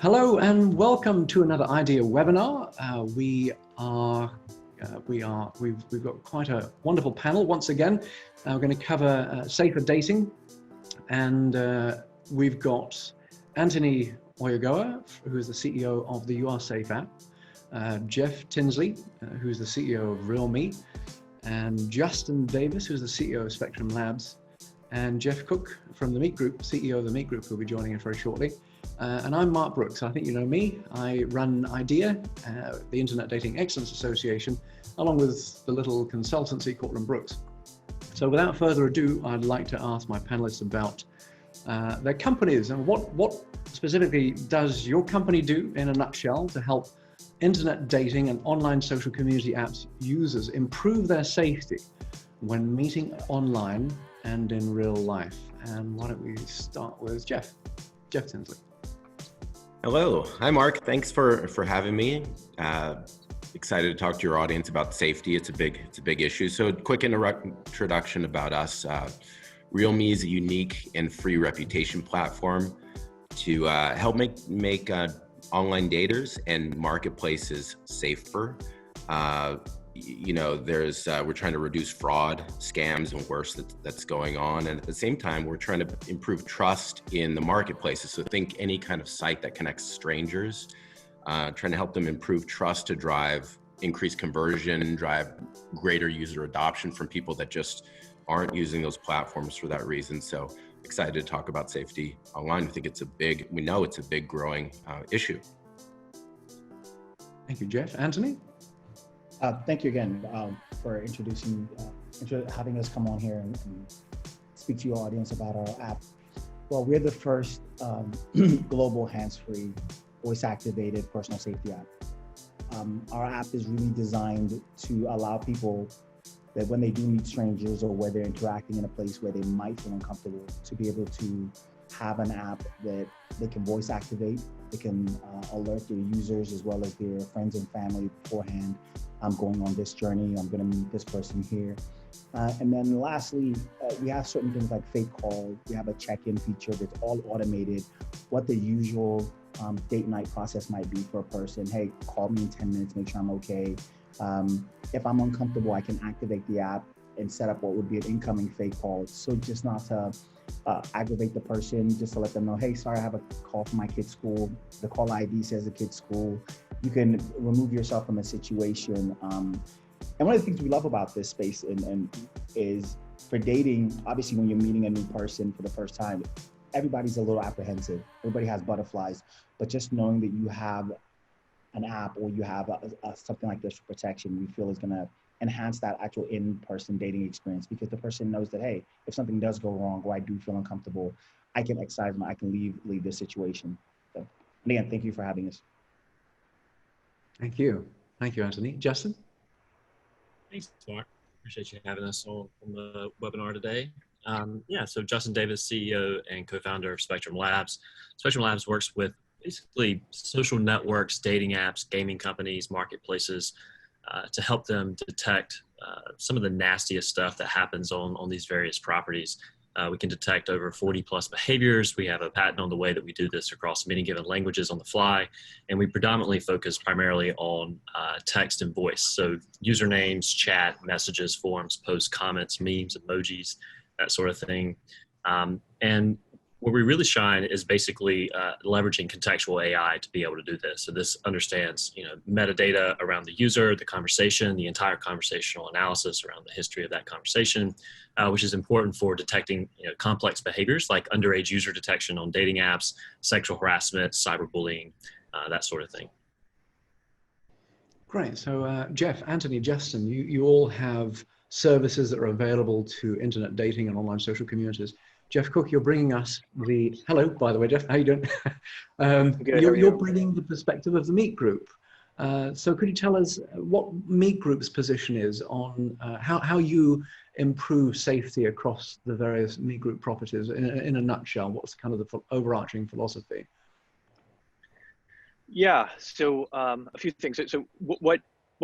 Hello and welcome to another IDEA webinar. We've got quite a wonderful panel once again. We're going to cover safer dating, and we've got Anthony Oyogoa, who is the CEO of the URSafe app, Geoff Tinsley, who's the CEO of RealMe, and Justin Davis, who's the CEO of Spectrum Labs, and Geoff Cook from the Meet Group, CEO of the Meet Group, who will be joining us very shortly. And I'm Mark Brooks. I think you know me. I run IDEA, the Internet Dating Excellence Association, along with the little consultancy Courtland Brooks. So without further ado, I'd like to ask my panelists about their companies and what specifically does your company do in a nutshell to help internet dating and online social community apps users improve their safety when meeting online and in real life. And why don't we start with Geoff Tinsley. Hello. Hi, Mark. Thanks for having me. Excited to talk to your audience about safety. It's a big issue. So quick introduction about us. RealMe is a unique and free reputation platform to help make online daters and marketplaces safer. We're trying to reduce fraud, scams, and worse that's going on. And at the same time, we're trying to improve trust in the marketplaces. So think any kind of site that connects strangers, trying to help them improve trust to drive increased conversion, drive greater user adoption from people that just aren't using those platforms for that reason. So excited to talk about safety online. We know it's a big growing issue. Thank you, Geoff. Anthony? Thank you again for having us come on here and speak to your audience about our app. Well, we're the first global hands-free, voice-activated personal safety app. Our app is really designed to allow people that when they do meet strangers or where they're interacting in a place where they might feel uncomfortable, to be able to have an app that they can voice activate. They can alert their users as well as their friends and family beforehand. I'm going on this journey, I'm gonna meet this person here. And then lastly, we have certain things like fake calls. We have a check-in feature that's all automated, what the usual date night process might be for a person. Hey, call me in 10 minutes, make sure I'm okay. If I'm uncomfortable, I can activate the app and set up what would be an incoming fake call. So just not to aggravate the person, just to let them know, hey, sorry, I have a call from my kid's school. The call ID says the kid's school. You can remove yourself from a situation. And one of the things we love about this space is for dating, obviously when you're meeting a new person for the first time, everybody's a little apprehensive. Everybody has butterflies, but just knowing that you have an app or you have something like this for protection, we feel is gonna enhance that actual in-person dating experience, because the person knows that, hey, if something does go wrong or I do feel uncomfortable, I can exercise I can leave this situation. So, and again, thank you for having us. Thank you, Anthony. Justin? Thanks, Mark. Appreciate you having us on the webinar today. So Justin Davis, CEO and co-founder of Spectrum Labs. Spectrum Labs works with basically social networks, dating apps, gaming companies, marketplaces, to help them detect some of the nastiest stuff that happens on these various properties. We can detect over 40 plus behaviors. We have a patent on the way that we do this across many given languages on the fly. And we predominantly focus primarily on text and voice. So usernames, chat, messages, forums, posts, comments, memes, emojis, that sort of thing. And where we really shine is basically leveraging contextual AI to be able to do this. So this understands, metadata around the user, the conversation, the entire conversational analysis around the history of that conversation, which is important for detecting complex behaviors like underage user detection on dating apps, sexual harassment, cyberbullying, that sort of thing. Great. So Geoff, Anthony, Justin, you all have services that are available to internet dating and online social communities. Geoff Cook, you're bringing us hello, by the way, Geoff, how you doing? You're bringing the perspective of the Meet Group. So could you tell us what Meet Group's position is on how you improve safety across the various Meet Group properties in a nutshell? What's kind of the overarching philosophy? Yeah, so a few things. So what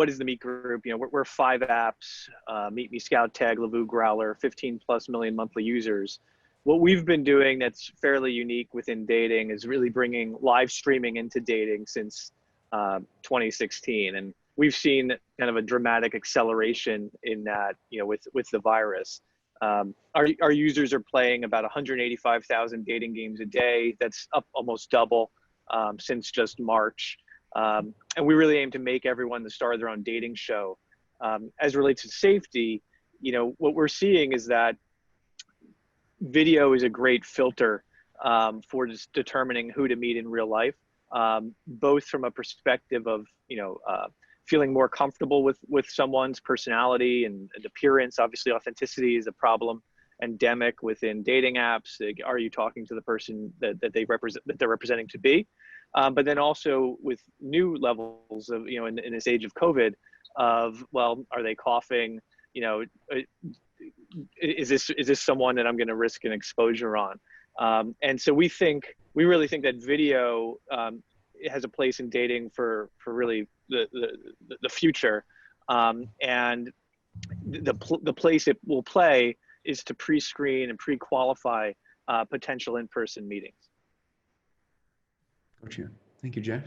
is the Meet Group? We're 5 apps, Meet Me, Scout, Tag, Lavoo, Growler, 15+ million monthly users. what we've been doing that's fairly unique within dating is really bringing live streaming into dating since 2016. And we've seen kind of a dramatic acceleration in that, with the virus. Our users are playing about 185,000 dating games a day. That's up almost double since just March. And we really aim to make everyone the star of their own dating show. As it relates to safety, what we're seeing is that video is a great filter for just determining who to meet in real life, both from a perspective of, feeling more comfortable with someone's personality and appearance. Obviously, authenticity is a problem endemic within dating apps. Are you talking to the person that they're representing to be? But then also with new levels of, in this age of COVID, are they coughing? Is this someone that I'm going to risk an exposure on? And so we really think that video has a place in dating for really the future. And the place it will play is to pre-screen and pre-qualify potential in-person meetings. Gotcha. Thank you, Geoff.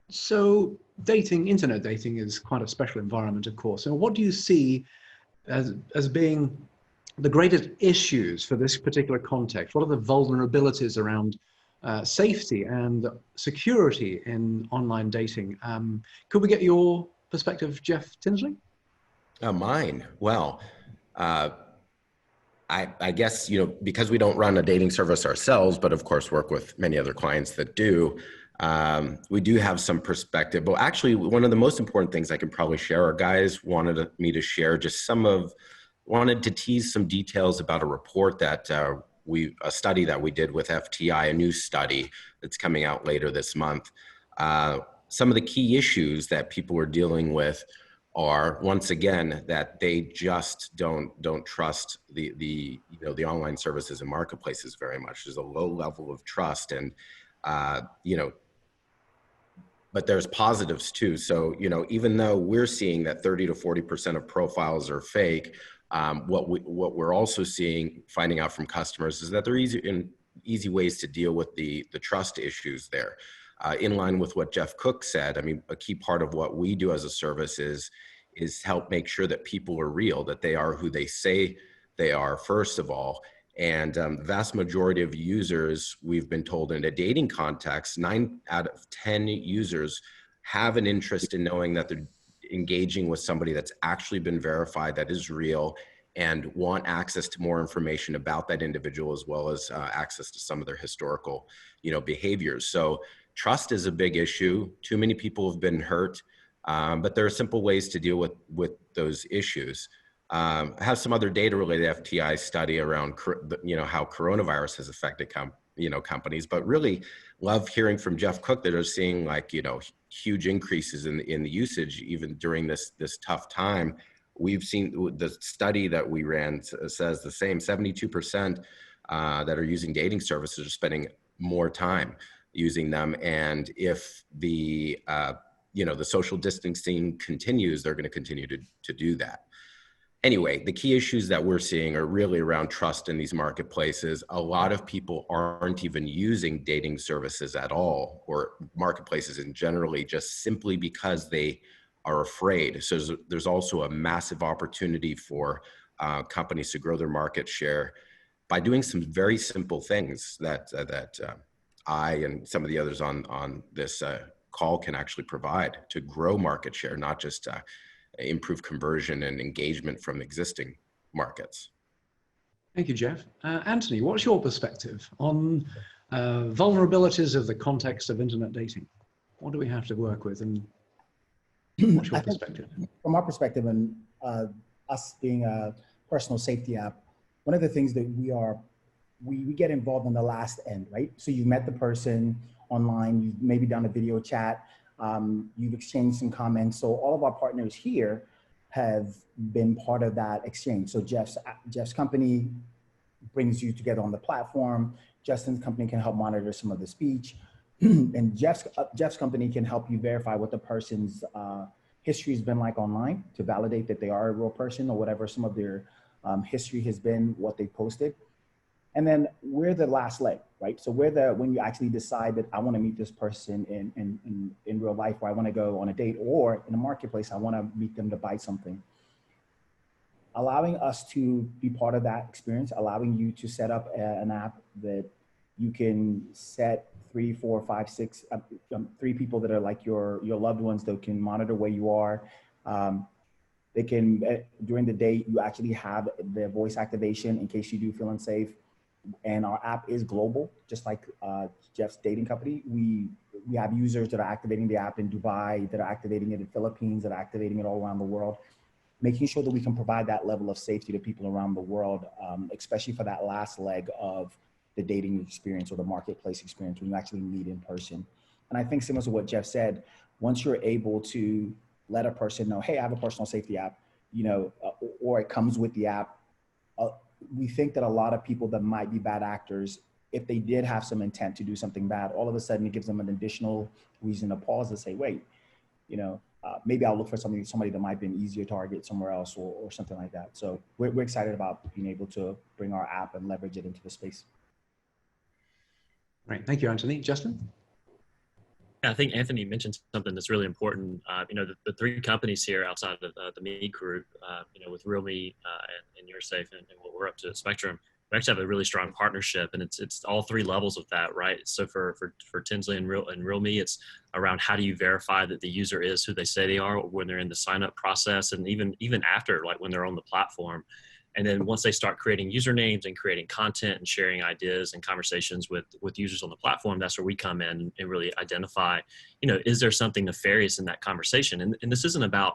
So internet dating is quite a special environment, of course. So what do you see as being the greatest issues for this particular context? What are the vulnerabilities around safety and security in online dating? Could we get your perspective, Geoff Tinsley? Mine. Well, I guess, because we don't run a dating service ourselves, but of course work with many other clients that do, we do have some perspective. But actually, one of the most important things I can probably share, our guys wanted me to share just wanted to tease some details about a report that a study that we did with FTI, a new study that's coming out later this month. Some of the key issues that people are dealing with are, once again, that they just don't trust the online services and marketplaces very much. There's a low level of trust, and but there's positives too. So even though we're seeing that 30 to 40% of profiles are fake, what we're also finding out from customers is that there are easy ways to deal with the trust issues there. In line with what Geoff Cook said, I mean, a key part of what we do as a service is help make sure that people are real, that they are who they say they are, first of all. And the vast majority of users, we've been told in a dating context, 9 out of 10 users have an interest in knowing that they're engaging with somebody that's actually been verified, that is real, and want access to more information about that individual, as well as access to some of their historical, behaviors. So trust is a big issue. Too many people have been hurt, but there are simple ways to deal with those issues. I have some other data related FTI study around, how coronavirus has affected companies, but really love hearing from Geoff Cook that are seeing huge increases in the usage even during this tough time. We've seen the study that we ran says the same. 72% that are using dating services are spending more time using them, and if the social distancing continues, they're going to continue to do that. Anyway, the key issues that we're seeing are really around trust in these marketplaces. A lot of people aren't even using dating services at all, or marketplaces in generally, just simply because they are afraid. So there's also a massive opportunity for companies to grow their market share by doing some very simple things that I and some of the others on this call can actually provide to grow market share, not just improve conversion and engagement from existing markets. Thank you, Geoff. Anthony, what's your perspective on vulnerabilities of the context of internet dating? What do we have to work with, and what's your perspective? From our perspective, and us being a personal safety app, one of the things that we get involved in the last end, right? So you met the person online, you've maybe done a video chat, you've exchanged some comments. So all of our partners here have been part of that exchange. So Geoff's company brings you together on the platform. Justin's company can help monitor some of the speech. And Geoff's company can help you verify what the person's history has been like online to validate that they are a real person, or whatever some of their history has been, what they posted. And then we're the last leg, right? So we're the, when you actually decide that I want to meet this person in real life, or I want to go on a date, or in a marketplace, I want to meet them to buy something. Allowing us to be part of that experience, allowing you to set up an app that you can set 3, 4, 5, 6, 3 people that are like your loved ones that can monitor where you are. They can, during the day, you actually have the voice activation in case you do feel unsafe. And our app is global, just like Geoff's dating company. We have users that are activating the app in Dubai, that are activating it in Philippines, that are activating it all around the world, making sure that we can provide that level of safety to people around the world, especially for that last leg of the dating experience or the marketplace experience when you actually meet in person. And I think similar to what Geoff said, once you're able to let a person know, hey, I have a personal safety app, you know, or it comes with the app, we think that a lot of people that might be bad actors, if they did have some intent to do something bad, all of a sudden it gives them an additional reason to pause and say, wait, you know, maybe I'll look for somebody that might be an easier target somewhere else, or something like that. So we're excited about being able to bring our app and leverage it into the space. Great, thank you, Anthony. Justin? Yeah, I think Anthony mentioned something that's really important. You know, the 3 companies here outside of the Me group, you know, with RealMe and URSafe and what we're up to at Spectrum, we actually have a really strong partnership, and it's all 3 levels of that, right? So for Tinsley and RealMe, it's around how do you verify that the user is who they say they are when they're in the sign up process, and even after, like when they're on the platform. And then once they start creating usernames and creating content and sharing ideas and conversations with users on the platform, that's where we come in and really identify, you know, is there something nefarious in that conversation? And this isn't about,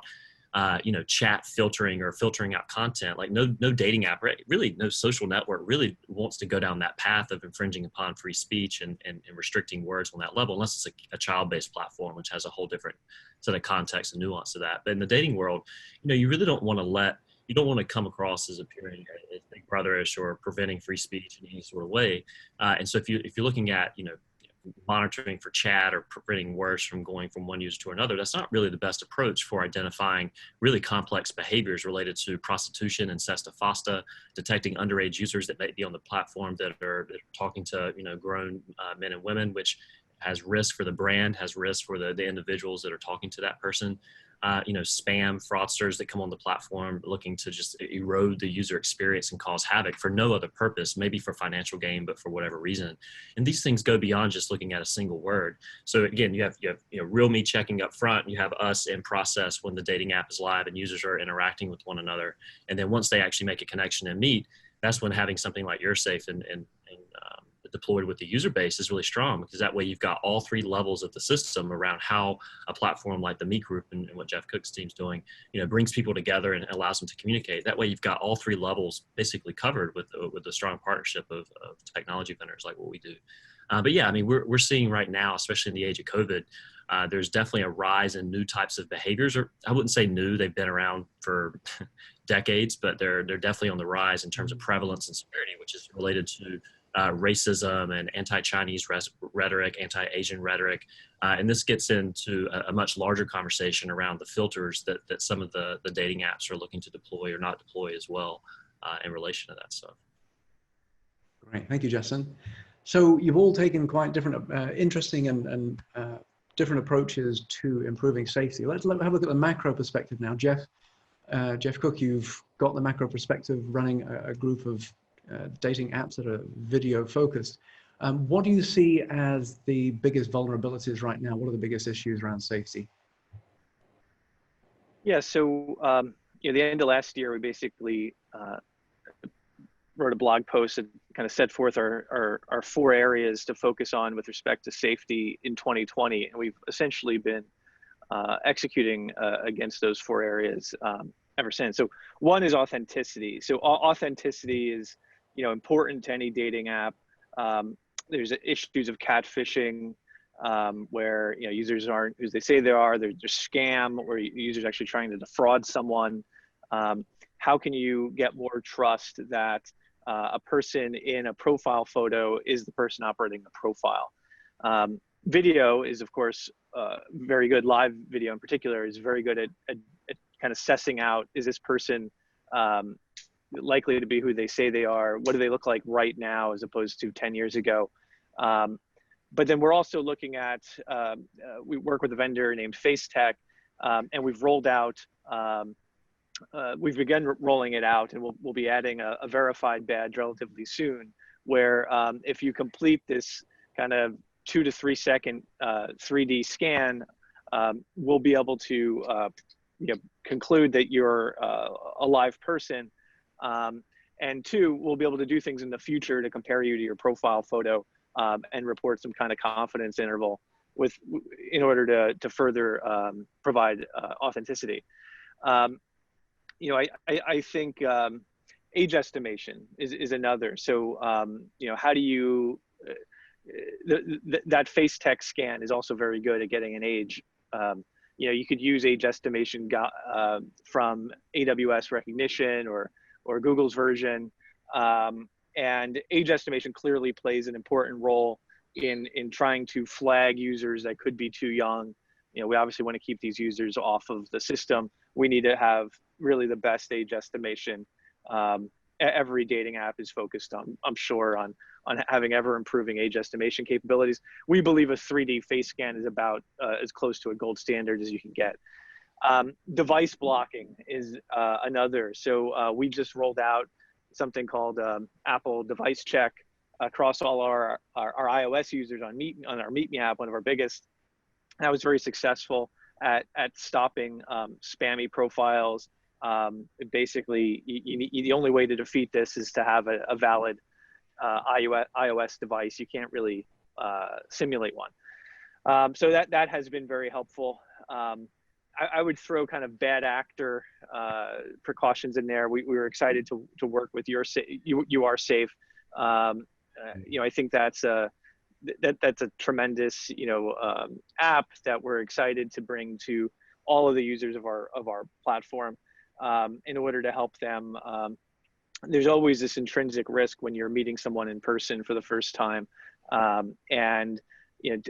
you know, chat filtering or filtering out content. Like no dating app, really no social network really wants to go down that path of infringing upon free speech and restricting words on that level, unless it's a child-based platform, which has a whole different set of context and nuance to that. But in the dating world, you know, you really don't want to you don't want to come across as appearing as big brotherish or preventing free speech in any sort of way. And so if you're looking at, you know, monitoring for chat or preventing words from going from one user to another, that's not really the best approach for identifying really complex behaviors related to prostitution and sesta fosta, detecting underage users that may be on the platform that are talking to, you know, grown men and women, which has risk for the brand, has risk for the individuals that are talking to that person. You know, spam fraudsters that come on the platform looking to just erode the user experience and cause havoc for no other purpose, maybe for financial gain, but for whatever reason. And these things go beyond just looking at a single word. So again, you have you know, RealMe checking up front, you have us in process when the dating app is live and users are interacting with one another. And then once they actually make a connection and meet, that's when having something like URSafe and deployed with the user base is really strong, because that way you've got all 3 levels of the system around how a platform like the Me Group and what Geoff Cook's team's doing, you know, brings people together and allows them to communicate. That way you've got all 3 levels basically covered with a strong partnership of technology vendors like what we do. But yeah, I mean, we're seeing right now, especially in the age of COVID, there's definitely a rise in new types of behaviors, or I wouldn't say new, they've been around for decades, but they're definitely on the rise in terms of prevalence and severity, which is related to racism and anti-Chinese rhetoric, anti-Asian rhetoric. And this gets into a much larger conversation around the filters that some of the dating apps are looking to deploy or not deploy as well in relation to that stuff. Great, thank you, Justin. So you've all taken quite different, interesting and different approaches to improving safety. Let's have a look at the macro perspective now. Geoff Cook, you've got the macro perspective running a group of dating apps that are video focused. What do you see as the biggest vulnerabilities right now? What are the biggest issues around safety? Yeah, so you know, the end of last year, we basically wrote a blog post that kind of set forth our 4 areas to focus on with respect to safety in 2020, and we've essentially been executing against those 4 areas ever since. So one is authenticity. So authenticity is, you know, important to any dating app. There's issues of catfishing, where, you know, users aren't who they say they are. There's scam, where users are actually trying to defraud someone. How can you get more trust that a person in a profile photo is the person operating the profile? Video is, of course, very good. Live video in particular is very good at kind of sussing out, is this person likely to be who they say they are? What do they look like right now as opposed to 10 years ago? But then we're also looking at, we work with a vendor named FaceTech, and we've rolled out, we've begun rolling it out, and we'll be adding a verified badge relatively soon, where if you complete this kind of 2 to 3 second 3D scan, we'll be able to conclude that you're a live person. And two, we'll be able to do things in the future to compare you to your profile photo and report some kind of confidence interval in order to further provide authenticity. I think age estimation is another. So, how do you, that face tech scan is also very good at getting an age. You could use age estimation from AWS Recognition or Google's version. And age estimation clearly plays an important role in trying to flag users that could be too young. We obviously want to keep these users off of the system. We need to have really the best age estimation. Every dating app is focused on, I'm sure, on having ever improving age estimation capabilities. We believe a 3D face scan is about as close to a gold standard as you can get. Device blocking is another. So we just rolled out something called Apple Device Check across all our iOS users on our Meet Me app, one of our biggest. That was very successful at stopping spammy profiles. Basically, the only way to defeat this is to have a valid iOS device. You can't really simulate one. So that has been very helpful. I would throw kind of bad actor precautions in there. We were excited to work with URSafe. I think that's a tremendous app that we're excited to bring to all of the users of our platform in order to help them. There's always this intrinsic risk when you're meeting someone in person for the first time, and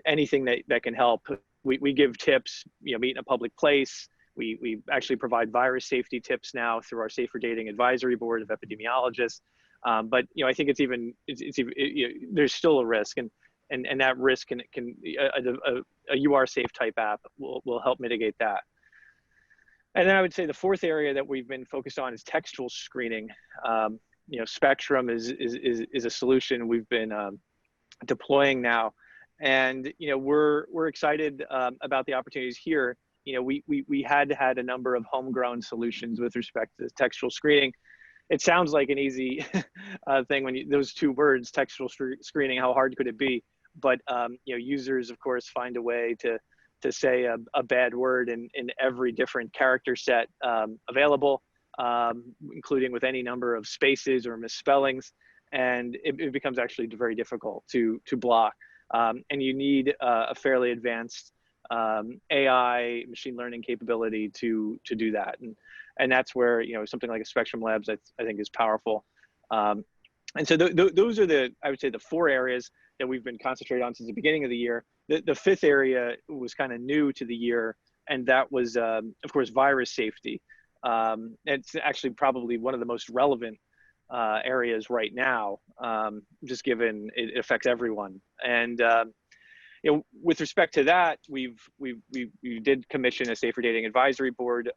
anything that can help. We give tips, meet in a public place. We actually provide virus safety tips now through our Safer Dating Advisory Board of epidemiologists. But I think there's still a risk, and that risk can a URSafe type app will help mitigate that. And then I would say the fourth area that we've been focused on is textual screening. Spectrum is a solution we've been deploying now. And we're excited about the opportunities here. We had a number of homegrown solutions with respect to textual screening. It sounds like an easy thing when those two words, textual screening, how hard could it be? But users, of course, find a way to say a bad word in every different character set available, including with any number of spaces or misspellings, and it becomes actually very difficult to block. And you need a fairly advanced AI machine learning capability to do that, and that's where something like a Spectrum Labs I think is powerful. And so those are I would say the four areas that we've been concentrated on since the beginning of the year. The fifth area was kind of new to the year, and that was of course virus safety. It's actually probably one of the most relevant areas right now, just given it affects everyone. And with respect to that, we did commission a Safer Dating Advisory Board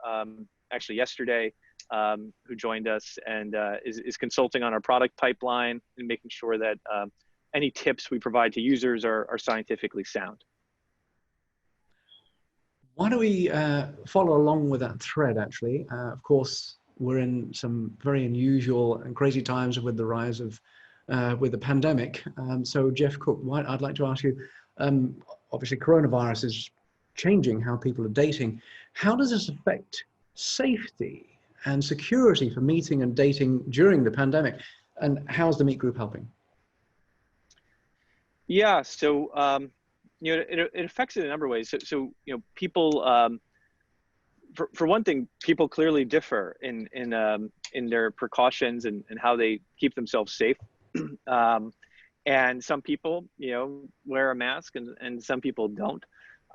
actually yesterday, who joined us and is consulting on our product pipeline and making sure that any tips we provide to users are scientifically sound. Why don't we follow along with that thread, actually? Of course, we're in some very unusual and crazy times with the rise of, with the pandemic. So Geoff Cook, I'd like to ask you, obviously coronavirus is changing how people are dating. How does this affect safety and security for meeting and dating during the pandemic? And how's the Meet Group helping? Yeah, so it affects it in a number of ways. So people, for one thing, people clearly differ in their precautions and how they keep themselves safe. And some people, wear a mask and some people don't.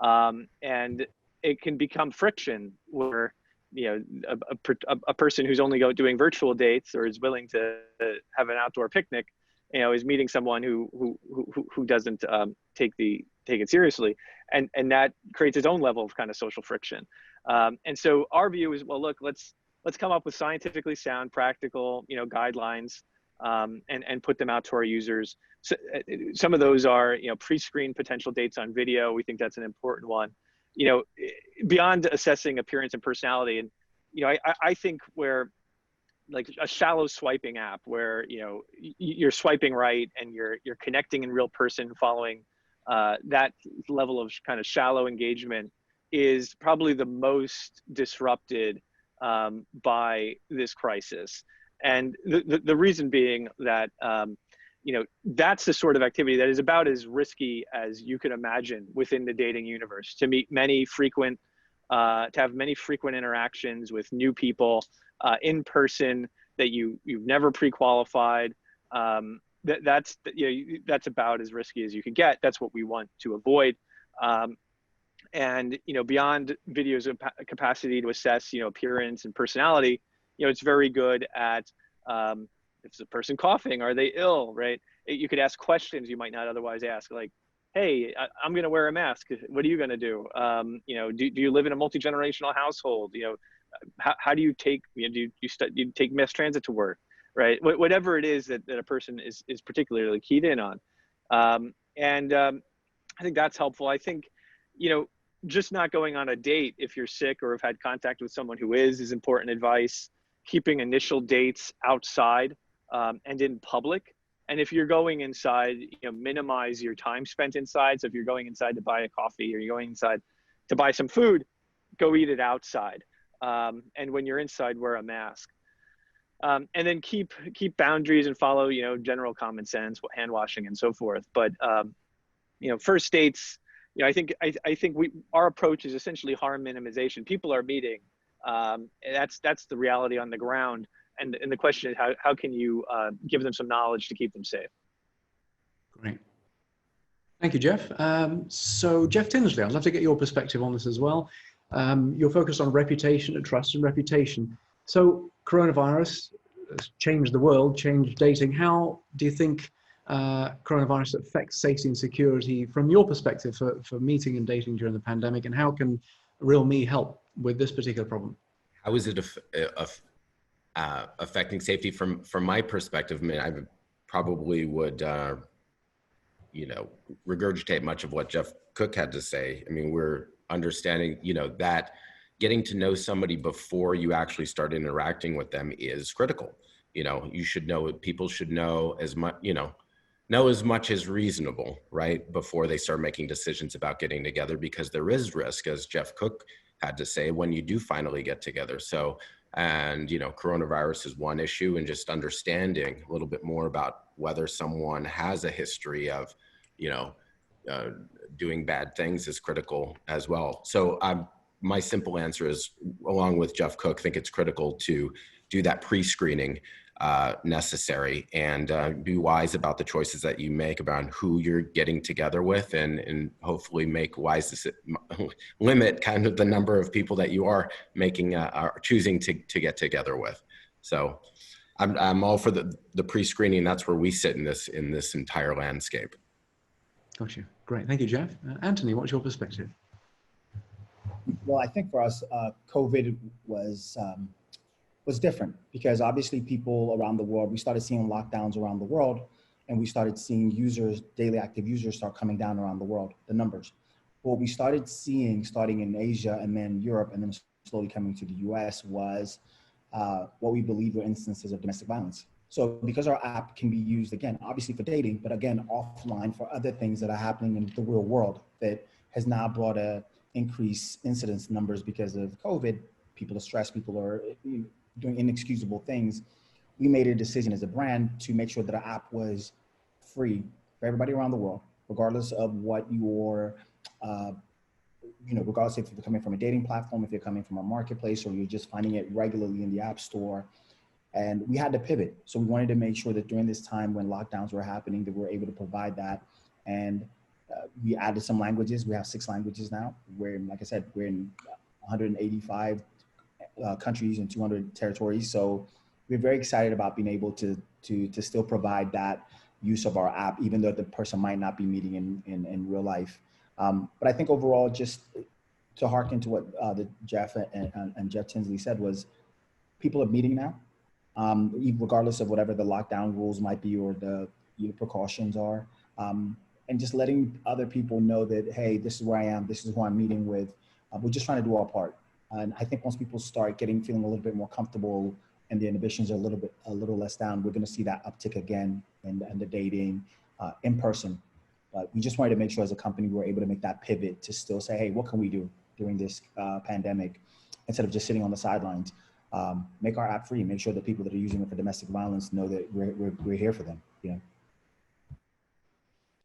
And it can become friction where, a person who's only doing virtual dates or is willing to have an outdoor picnic, is meeting someone who doesn't take it seriously, and that creates its own level of kind of social friction. And so our view is, well, look, let's come up with scientifically sound, practical, guidelines, and put them out to our users. So, some of those are, pre-screen potential dates on video. We think that's an important one. Beyond assessing appearance and personality, and I think where, like, a shallow swiping app where you're swiping right and you're connecting in real person, following that level of kind of shallow engagement is probably the most disrupted by this crisis. And the reason being that that's the sort of activity that is about as risky as you can imagine within the dating universe, to meet to have many frequent interactions with new people in person that you've never pre-qualified. That's about as risky as you can get. That's what we want to avoid. And beyond video's capacity to assess appearance and personality, it's very good at if it's a person coughing, are they ill, right? You could ask questions you might not otherwise ask, like, hey, I'm going to wear a mask. What are you going to do? Do you live in a multi-generational household? How do you take, do you take mass transit to work, right? Whatever it is that a person is particularly keyed in on. I think that's helpful. I think, just not going on a date if you're sick or have had contact with someone who is important advice. Keeping initial dates outside and in public. And if you're going inside, minimize your time spent inside. So if you're going inside to buy a coffee or you're going inside to buy some food, go eat it outside. And when you're inside, wear a mask. And then keep boundaries and follow, general common sense, hand washing and so forth. But, first dates, I think our approach is essentially harm minimization. People are meeting. That's the reality on the ground. And the question is, how can you give them some knowledge to keep them safe? Great. Thank you, Geoff. So Geoff Tinsley, I'd love to get your perspective on this as well. You're focused on reputation, trust and reputation. So coronavirus has changed the world, changed dating. How do you think coronavirus affects safety and security from your perspective for meeting and dating during the pandemic? And how can RealMe help with this particular problem? How is it affecting safety from my perspective? I mean, I probably would, regurgitate much of what Geoff Cook had to say. I mean, we're understanding, that getting to know somebody before you actually start interacting with them is critical. You should know, people should know as much, know as much as reasonable, right, before they start making decisions about getting together, because there is risk, as Geoff Cook had to say, when you do finally get together. So, and, coronavirus is one issue, and just understanding a little bit more about whether someone has a history of, doing bad things is critical as well. So my simple answer is, along with Geoff Cook, I think it's critical to do that pre-screening necessary, and be wise about the choices that you make about who you're getting together with, and hopefully make wise limit kind of the number of people that you are making are choosing to get together with. So I'm all for the pre-screening. That's where we sit in this entire landscape. Got you. Great. Thank you, Geoff. Anthony, what's your perspective? Well, I think for us, COVID was different, because obviously people around the world, we started seeing lockdowns around the world, and we started seeing daily active users start coming down around the world, the numbers. What we started seeing starting in Asia and then Europe and then slowly coming to the US was what we believe were instances of domestic violence. So because our app can be used, again, obviously for dating, but again, offline for other things that are happening in the real world, that has now brought increased incidence numbers because of COVID. People are stressed, people are doing inexcusable things. We made a decision as a brand to make sure that our app was free for everybody around the world, regardless of what your, regardless if you're coming from a dating platform, if you're coming from a marketplace, or you're just finding it regularly in the app store. And we had to pivot. So we wanted to make sure that during this time when lockdowns were happening, that we were able to provide that. And we added some languages. We have 6 languages now. Like I said, we're in 185 countries and 200 territories. So we're very excited about being able to still provide that use of our app, even though the person might not be meeting in real life. But I think overall, just to harken to what Geoff and Jeff Tinsley said, was people are meeting now, regardless of whatever the lockdown rules might be or the precautions are. And just letting other people know that, hey, this is where I am, this is who I'm meeting with. We're just trying to do our part. And I think once people start feeling a little bit more comfortable and the inhibitions are a little less down, we're going to see that uptick again and the dating in person. But we just wanted to make sure as a company we were able to make that pivot to still say, hey, what can we do during this pandemic instead of just sitting on the sidelines? Make our app free, make sure that people that are using it for domestic violence know that we're here for them.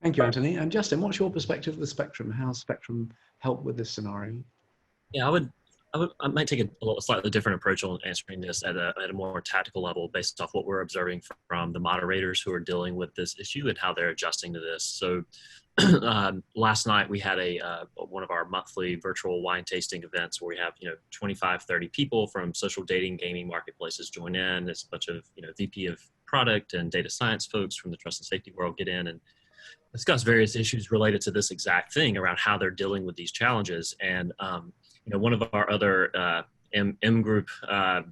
Thank you, Anthony. And Justin, what's your perspective of the Spectrum? How Spectrum help with this scenario? Yeah, I might take a slightly different approach on answering this at a more tactical level based off what we're observing from the moderators who are dealing with this issue and how they're adjusting to this. So last night we had one of our monthly virtual wine tasting events where we have 25, 30 people from social dating, gaming marketplaces join in. It's a bunch of VP of product and data science folks from the trust and safety world get in and discuss various issues related to this exact thing around how they're dealing with these challenges. And one of our other M group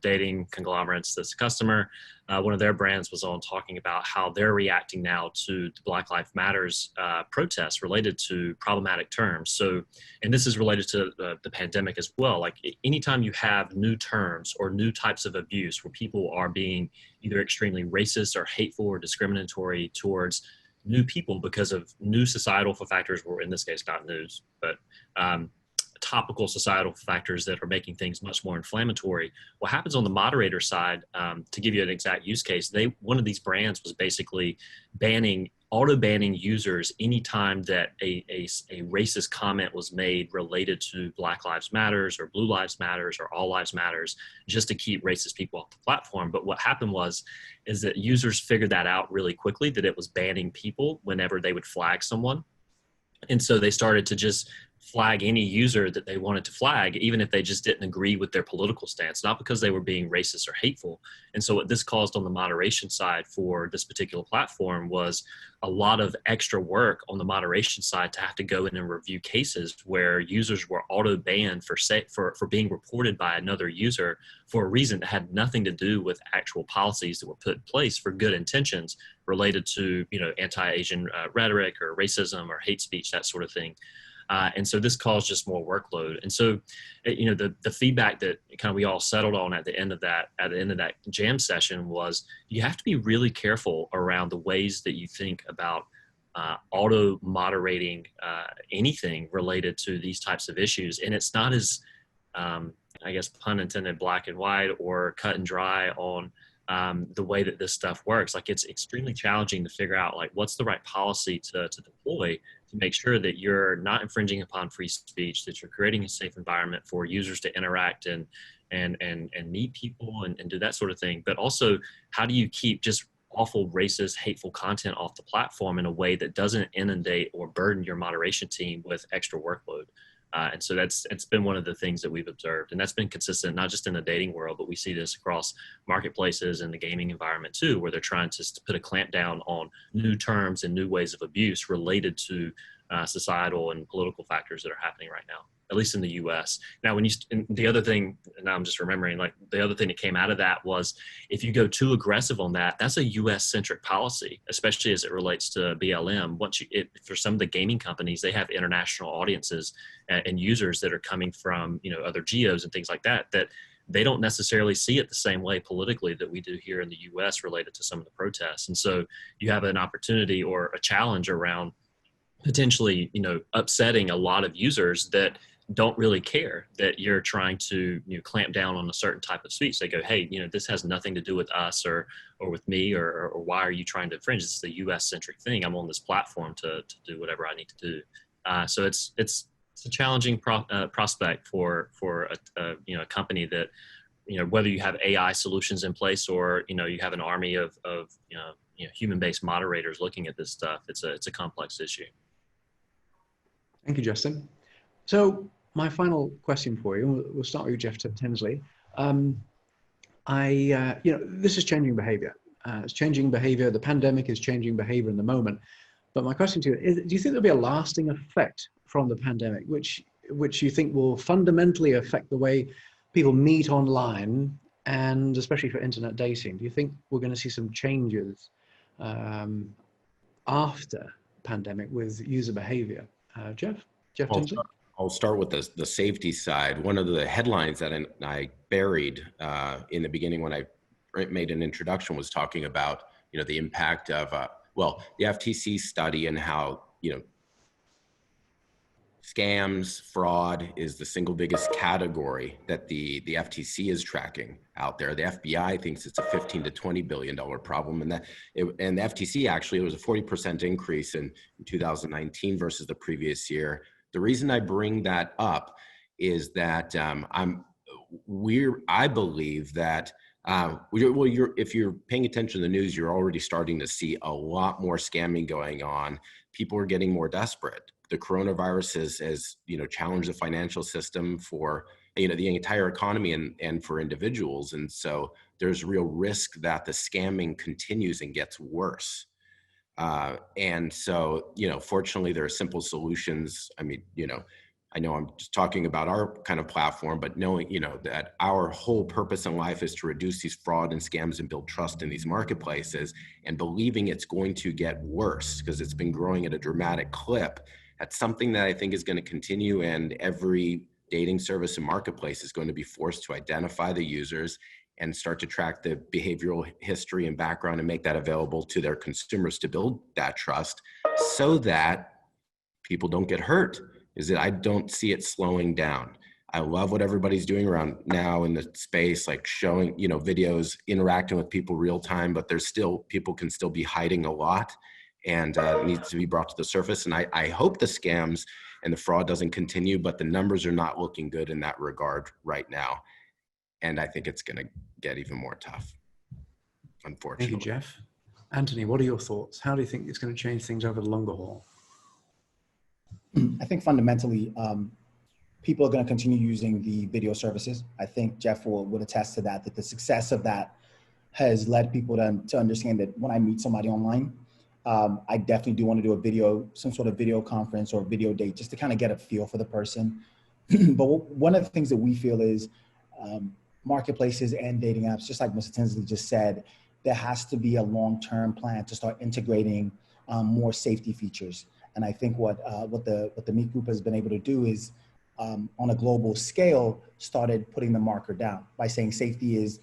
dating conglomerates that's a customer, one of their brands was on talking about how they're reacting now to the Black Lives Matters protests related to problematic terms. So, and this is related to the pandemic as well. Like anytime you have new terms or new types of abuse where people are being either extremely racist or hateful or discriminatory towards new people because of new societal factors, or in this case, not news, but topical societal factors that are making things much more inflammatory. What happens on the moderator side, to give you an exact use case, one of these brands was basically auto banning users anytime that a racist comment was made related to Black Lives Matters or Blue Lives Matters or All Lives Matters, just to keep racist people off the platform. But what happened is that users figured that out really quickly, that it was banning people whenever they would flag someone. And so they started to just flag any user that they wanted to flag, even if they just didn't agree with their political stance, not because they were being racist or hateful. And so what this caused on the moderation side for this particular platform was a lot of extra work on the moderation side to have to go in and review cases where users were auto banned for being reported by another user for a reason that had nothing to do with actual policies that were put in place for good intentions related to anti-Asian rhetoric or racism or hate speech, that sort of thing. And so this caused just more workload. And so, the feedback that kind of we all settled on at the end of that jam session was you have to be really careful around the ways that you think about auto moderating anything related to these types of issues. And it's not as, I guess, pun intended, black and white or cut and dry on the way that this stuff works. Like it's extremely challenging to figure out like what's the right policy to deploy to make sure that you're not infringing upon free speech, that you're creating a safe environment for users to interact and meet people and do that sort of thing. But also, how do you keep just awful, racist, hateful content off the platform in a way that doesn't inundate or burden your moderation team with extra workload? And so it's been one of the things that we've observed, and that's been consistent, not just in the dating world, but we see this across marketplaces and the gaming environment too, where they're trying to put a clamp down on new terms and new ways of abuse related to societal and political factors that are happening right now, at least in the US. Now, the other thing, and now I'm just remembering, like the other thing that came out of that was if you go too aggressive on that, that's a US centric policy, especially as it relates to BLM. For some of the gaming companies, they have international audiences and users that are coming from, other geos and things like that they don't necessarily see it the same way politically that we do here in the US related to some of the protests. And so you have an opportunity or a challenge around potentially, upsetting a lot of users that don't really care that you're trying to clamp down on a certain type of speech. They go, hey, this has nothing to do with us or with me or why are you trying to infringe? This is a US centric thing. I'm on this platform to do whatever I need to do. So it's a challenging prospect for a company that, whether you have AI solutions in place or, you have an army of human-based moderators looking at this stuff, it's a complex issue. Thank you, Justin. So my final question for you, we'll start with Geoff Tinsley. This is changing behavior. It's changing behavior. The pandemic is changing behavior in the moment. But my question to you is, do you think there'll be a lasting effect from the pandemic, which you think will fundamentally affect the way people meet online, and especially for internet dating? Do you think we're going to see some changes after pandemic with user behavior? Geoff Tinsley? I'll start with the safety side. One of the headlines that I buried in the beginning when I made an introduction was talking about, the impact of, the FTC study and how, scams, fraud is the single biggest category that the FTC is tracking out there. The FBI thinks it's a $15 to $20 billion problem, and the FTC actually, it was a 40% increase in 2019 versus the previous year. The reason I bring that up is that I believe that if you're paying attention to the news, you're already starting to see a lot more scamming going on. People are getting more desperate. The coronavirus has challenged the financial system for the entire economy and for individuals, and so there's real risk that the scamming continues and gets worse. And so, fortunately, there are simple solutions. I mean, I know I'm just talking about our kind of platform, but knowing, that our whole purpose in life is to reduce these fraud and scams and build trust in these marketplaces, and believing it's going to get worse because it's been growing at a dramatic clip. That's something that I think is going to continue, and every dating service and marketplace is going to be forced to identify the users and start to track the behavioral history and background and make that available to their consumers to build that trust so that people don't get hurt. I don't see it slowing down. I love what everybody's doing around now in the space, like showing, videos, interacting with people real time, but people can still be hiding a lot, and it needs to be brought to the surface. And I hope the scams and the fraud doesn't continue, but the numbers are not looking good in that regard right now. And I think it's going to get even more tough, unfortunately. Thank you, Geoff. Anthony, what are your thoughts? How do you think it's going to change things over the longer haul? I think fundamentally, people are going to continue using the video services. I think Geoff would attest to that the success of that has led people to understand that when I meet somebody online, I definitely do want to do some sort of video conference or video date, just to kind of get a feel for the person. But one of the things that we feel is marketplaces and dating apps, just like Mr. Tinsley just said, there has to be a long-term plan to start integrating more safety features. And I think what the Meet Group has been able to do is, on a global scale, started putting the marker down by saying safety is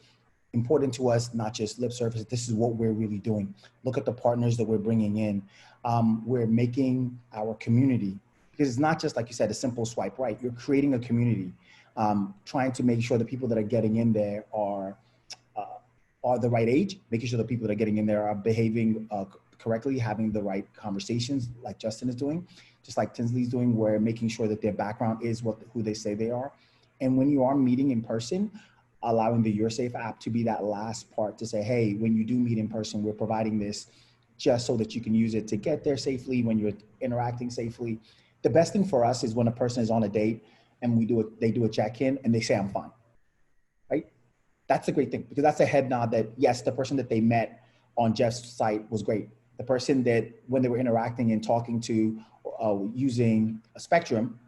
important to us, not just lip service. This is what we're really doing. Look at the partners that we're bringing in. We're making our community, because it's not just, like you said, a simple swipe right. You're creating a community, trying to make sure the people that are getting in there are the right age, making sure the people that are getting in there are behaving correctly, having the right conversations, like Justin is doing, just like Tinsley's doing, where making sure that their background is who they say they are. And when you are meeting in person, allowing the URSafe app to be that last part to say, hey, when you do meet in person, we're providing this just so that you can use it to get there safely when you're interacting safely. The best thing for us is when a person is on a date and they do a check-in and they say, I'm fine, right? That's a great thing, because that's a head nod that, yes, the person that they met on Geoff's site was great. The person that, when they were interacting and talking to using a Spectrum,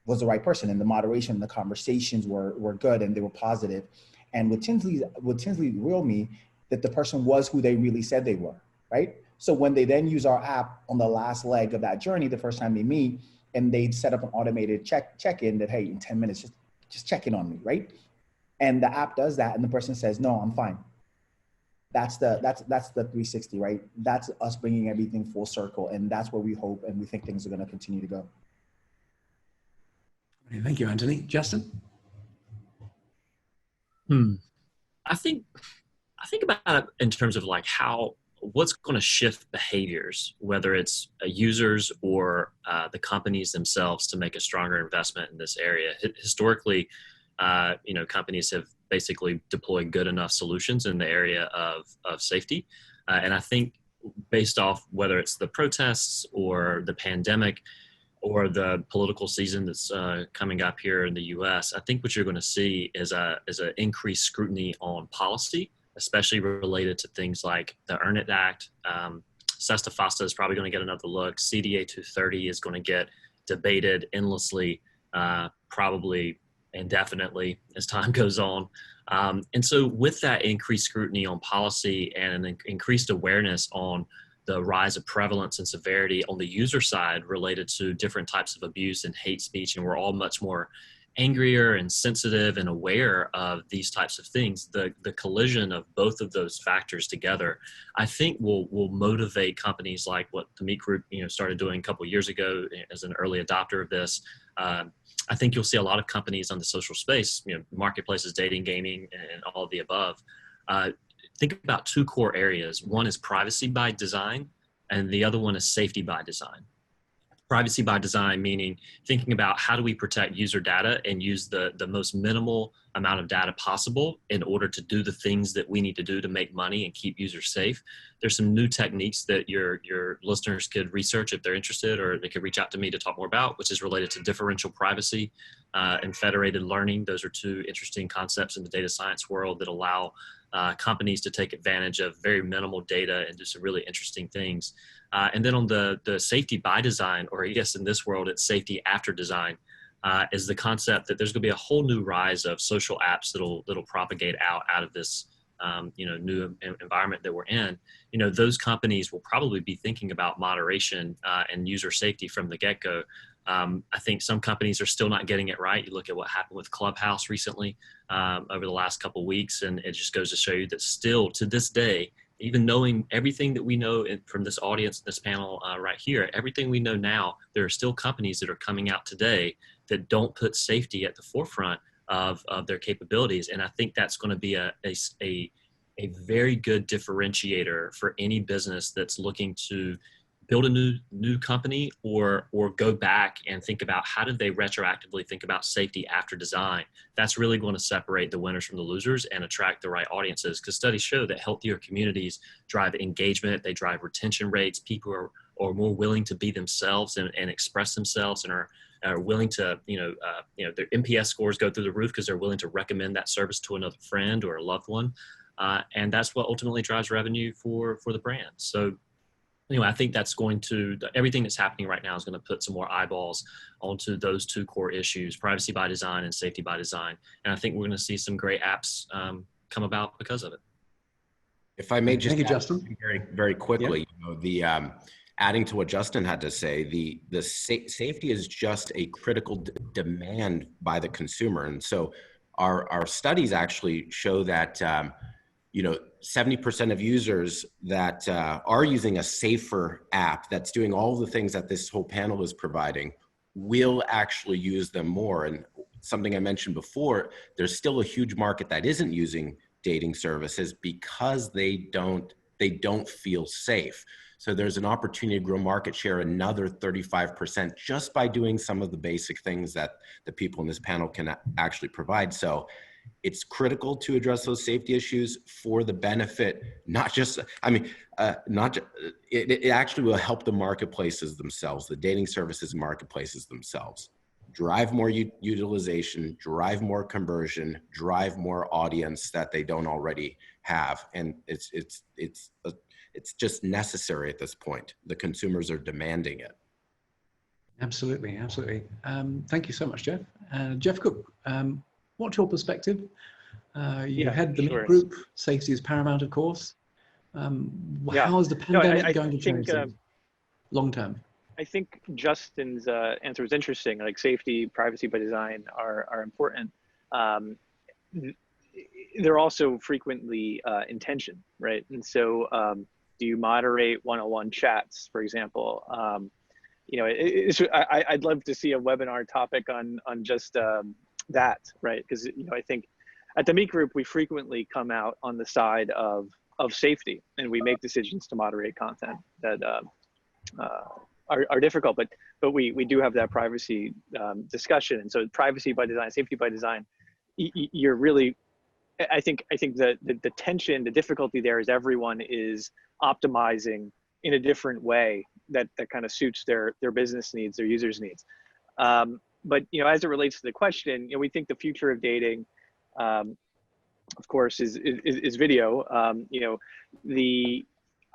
was the right person, and the moderation, the conversations were good and they were positive. And with Tinsley RealMe, that the person was who they really said they were, right? So when they then use our app on the last leg of that journey, the first time they meet, and they set up an automated check-in that, hey, in 10 minutes, just check in on me, right? And the app does that, and the person says, no, I'm fine. That's the 360, right? That's us bringing everything full circle, and that's where we hope and we think things are going to continue to go. Thank you, Anthony. Justin? I think about it in terms of like what's going to shift behaviors, whether it's users or the companies themselves, to make a stronger investment in this area. Historically, companies have basically deployed good enough solutions in the area of safety. And I think based off whether it's the protests or the pandemic or the political season that's coming up here in the U.S., I think what you're going to see is a increased scrutiny on policy, especially related to things like the Earn It Act. Sesta FOSTA is probably going to get another look. CDA 230 is going to get debated endlessly, probably indefinitely as time goes on. And so with that increased scrutiny on policy and an increased awareness on the rise of prevalence and severity on the user side related to different types of abuse and hate speech, and we're all much more angrier and sensitive and aware of these types of things, the collision of both of those factors together, I think will motivate companies like what the Meet Group started doing a couple of years ago as an early adopter of this. I think you'll see a lot of companies on the social space, marketplaces, dating, gaming, and all of the above. Think about two core areas. One is privacy by design, and the other one is safety by design. Privacy by design, meaning thinking about how do we protect user data and use the most minimal amount of data possible in order to do the things that we need to do to make money and keep users safe. There's some new techniques that your listeners could research if they're interested, or they could reach out to me to talk more about, which is related to differential privacy and federated learning. Those are two interesting concepts in the data science world that allow companies to take advantage of very minimal data and do some really interesting things. And then on the safety by design, or I guess in this world, it's safety after design, is the concept that there's going to be a whole new rise of social apps that'll propagate out of this new environment that we're in. Those companies will probably be thinking about moderation and user safety from the get-go. I think some companies are still not getting it right. You look at what happened with Clubhouse recently over the last couple of weeks, and it just goes to show you that still to this day, even knowing everything that we know from this audience, this panel right here, everything we know now, there are still companies that are coming out today that don't put safety at the forefront of their capabilities. And I think that's going to be a very good differentiator for any business that's looking to build a new company or go back and think about how did they retroactively think about safety after design. That's really going to separate the winners from the losers and attract the right audiences, because studies show that healthier communities drive engagement, they drive retention rates, people are more willing to be themselves and express themselves, and are willing to, their NPS scores go through the roof because they're willing to recommend that service to another friend or a loved one. And that's what ultimately drives revenue for the brand. So anyway, I think that's everything that's happening right now is going to put some more eyeballs onto those two core issues, privacy by design and safety by design. And I think we're going to see some great apps come about because of it. If I may just Thank you, add Justin. very, very quickly, adding to what Justin had to say, the safety is just a critical demand by the consumer. And so our studies actually show that 70% of users that are using a safer app that's doing all the things that this whole panel is providing will actually use them more. And something I mentioned before, there's still a huge market that isn't using dating services because they don't feel safe. So there's an opportunity to grow market share another 35% just by doing some of the basic things that the people in this panel can actually provide. So it's critical to address those safety issues for the benefit, it actually will help the marketplaces themselves, the dating services marketplaces themselves. Drive more utilization, drive more conversion, drive more audience that they don't already have. And it's just necessary at this point. The consumers are demanding it. Absolutely, absolutely. Thank you so much, Geoff. Geoff Cook, what's your perspective? You head the Meet Group. Safety is paramount, of course. How is the pandemic going to change things long term? I think Justin's answer was interesting. Like safety, privacy by design are important. They're also frequently in tension, right? And so do you moderate one-on-one chats, for example? I'd love to see a webinar topic on just that, right? Because I think at the Meet Group, we frequently come out on the side of safety, and we make decisions to moderate content that are difficult, but we do have that privacy discussion. And so privacy by design, safety by design, you're really, I think the tension, the difficulty there is everyone is optimizing in a different way that kind of suits their business needs, their users' needs. But as it relates to the question, we think the future of dating, of course, is video.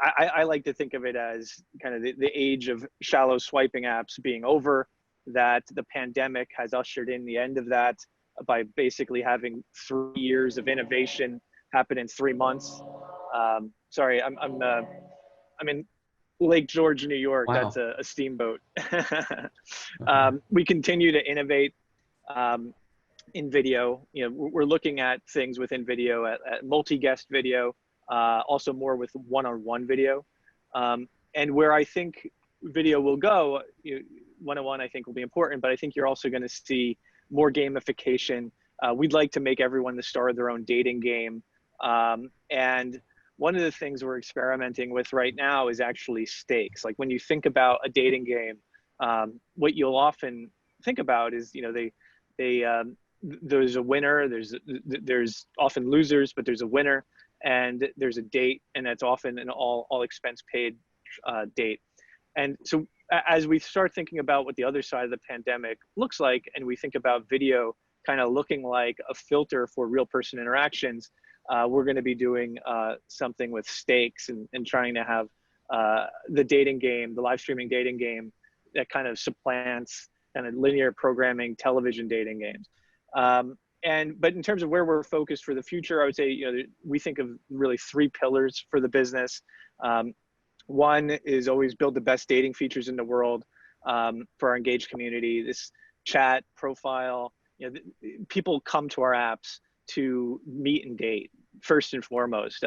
I like to think of it as kind of the age of shallow swiping apps being over, that the pandemic has ushered in the end of that by basically having 3 years of innovation happen in 3 months. Sorry, I'm in Lake George, New York. Wow. That's a steamboat. We continue to innovate in video. We're looking at things within video, at multi-guest video, also more with one-on-one video. And where I think video will go, one-on-one I think will be important, but I think you're also going to see more gamification. We'd like to make everyone the star of their own dating game. And one of the things we're experimenting with right now is actually stakes. Like when you think about a dating game, what you'll often think about is, there's a winner, there's often losers, but there's a winner, and there's a date, and that's often an all expense paid date. And so as we start thinking about what the other side of the pandemic looks like, and we think about video kind of looking like a filter for real person interactions, we're going to be doing something with stakes and trying to have the dating game, the live streaming dating game, that kind of supplants kind of linear programming television dating games. But in terms of where we're focused for the future, I would say, we think of really 3 pillars for the business. One is always build the best dating features in the world for our engaged community. This chat profile, people come to our apps to meet and date first and foremost.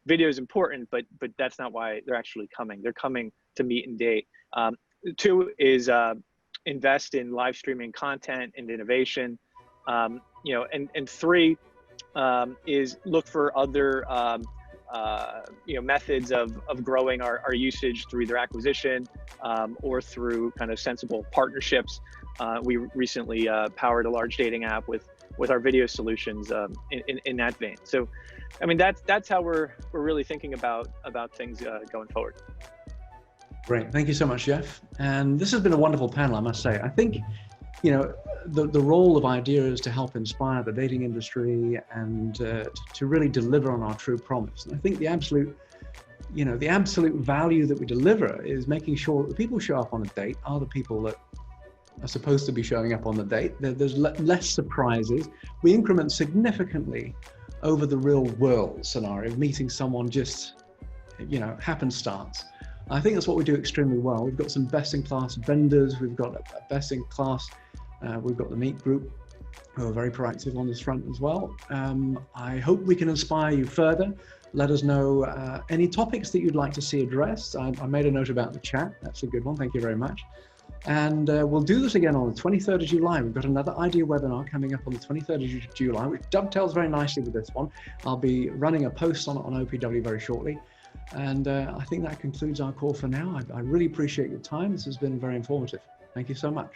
Video is important, but that's not why they're actually coming. They're coming to meet and date. 2 is invest in live streaming content and innovation. And 3 is look for other methods of growing our usage through either acquisition or through kind of sensible partnerships. We recently powered a large dating app with our video solutions in that vein. So, I mean, that's how we're really thinking about things going forward. Great, thank you so much, Geoff. And this has been a wonderful panel, I must say. I think, the role of IDEA is to help inspire the dating industry and to really deliver on our true promise. And I think the absolute value that we deliver is making sure that the people who show up on a date are the people that are supposed to be showing up on the date. There's less surprises. We increment significantly over the real world scenario of meeting someone just, happenstance. I think that's what we do extremely well. We've got some best-in-class vendors. We've got a best-in-class, we've got the Meet Group, who are very proactive on this front as well. I hope we can inspire you further. Let us know any topics that you'd like to see addressed. I made a note about the chat. That's a good one. Thank you very much. And we'll do this again on the 23rd of July. We've got another IDEA webinar coming up on the 23rd of July, which dovetails very nicely with this one. I'll be running a post on OPW very shortly. And I think that concludes our call for now. I really appreciate your time. This has been very informative. Thank you so much.